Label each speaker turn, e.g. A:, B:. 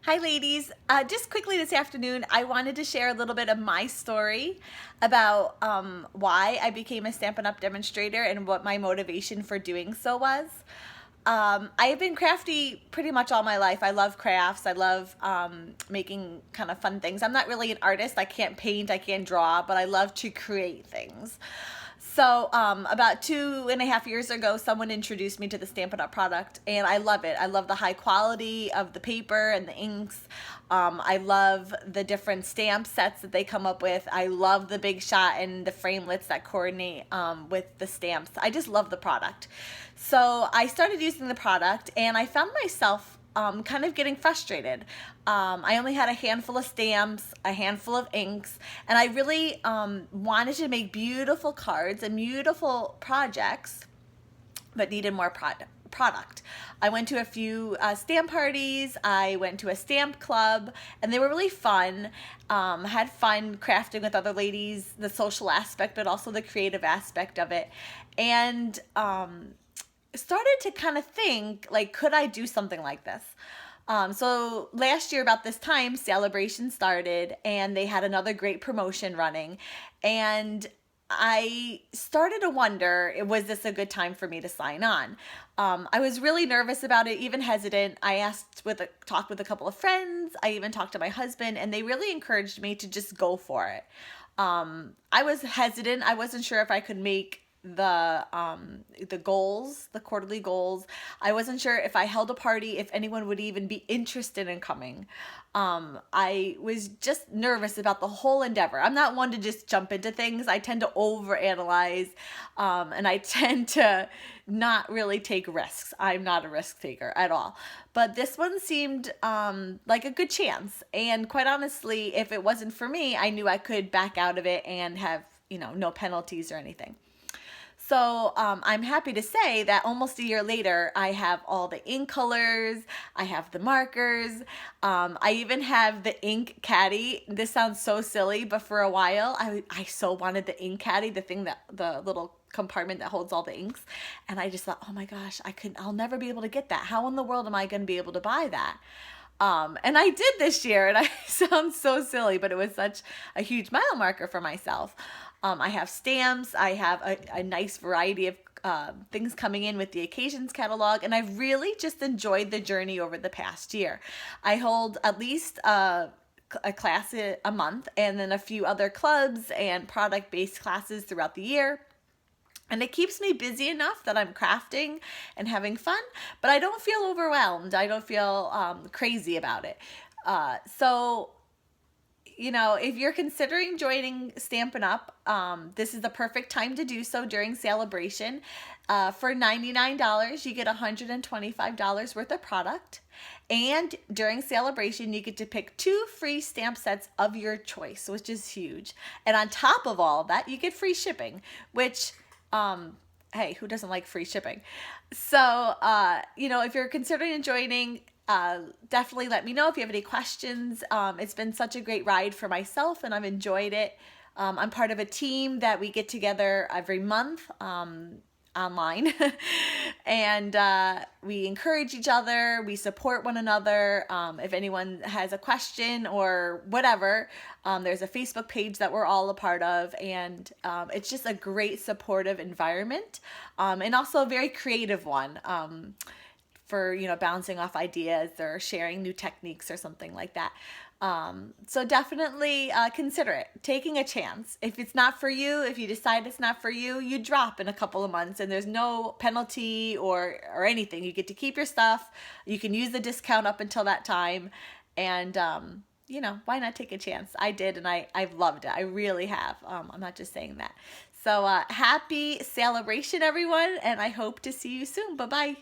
A: Hi ladies, just quickly this afternoon I wanted to share a little bit of my story about why I became a Stampin' Up! Demonstrator and what my motivation for doing so was. I have been crafty pretty much all my life. I love crafts. I love making kind of fun things. I'm not really an artist. I can't paint, I can't draw, but I love to create things. So about 2.5 years ago, someone introduced me to the Stampin' Up! Product, and I love it. I love the high quality of the paper and the inks. I love the different stamp sets that they come up with. I love the big shot and the framelits that coordinate with the stamps. I just love the product. So I started using the product, and I found myself kind of getting frustrated. I only had a handful of stamps, a handful of inks, and I really wanted to make beautiful cards and beautiful projects, but needed more product. I went to a few stamp parties, I went to a stamp club, and they were really fun. Had fun crafting with other ladies, the social aspect, but also the creative aspect of it. And started to kind of think, like, could I do something like this? So last year about this time, Celebration started, and they had another great promotion running, and I started to wonder, was this a good time for me to sign on? I was really nervous about it, even hesitant. I talked with a couple of friends. I even talked to my husband, and they really encouraged me to just go for it. I was hesitant. I wasn't sure if I could make the goals, the quarterly goals. I wasn't sure if I held a party, if anyone would even be interested in coming. I was just nervous about the whole endeavor. I'm not one to just jump into things. I tend to overanalyze, and I tend to not really take risks. I'm not a risk taker at all. But this one seemed like a good chance. And quite honestly, if it wasn't for me, I knew I could back out of it and have, no penalties or anything. So I'm happy to say that almost a year later, I have all the ink colors, I have the markers, I even have the ink caddy. This sounds so silly, but for a while, I so wanted the ink caddy, the little compartment that holds all the inks. And I just thought, oh my gosh, I'll never be able to get that. How in the world am I going to be able to buy that? And I did this year, and I sound so silly, but it was such a huge mile marker for myself. I have stamps, I have a nice variety of things coming in with the occasions catalog, and I've really just enjoyed the journey over the past year. I hold at least a class a month, and then a few other clubs and product-based classes throughout the year. And it keeps me busy enough that I'm crafting and having fun, but I don't feel overwhelmed. I don't feel crazy about it. So, if you're considering joining Stampin' Up, this is the perfect time to do so during Celebration. For $99, you get $125 worth of product. And during Celebration, you get to pick 2 free stamp sets of your choice, which is huge. And on top of all of that, you get free shipping, which... hey, who doesn't like free shipping? So, if you're considering joining, definitely let me know if you have any questions. It's been such a great ride for myself, and I've enjoyed it. I'm part of a team that we get together every month online, and we encourage each other, we support one another. If anyone has a question or whatever, there's a Facebook page that we're all a part of, and it's just a great supportive environment, and also a very creative one. For bouncing off ideas or sharing new techniques or something like that. So definitely consider it, taking a chance. If it's not for you, if you decide it's not for you, you drop in a couple of months, and there's no penalty or anything. You get to keep your stuff. You can use the discount up until that time, and why not take a chance? I did, and I've loved it. I really have. I'm not just saying that. So happy Celebration, everyone, and I hope to see you soon. Bye-bye.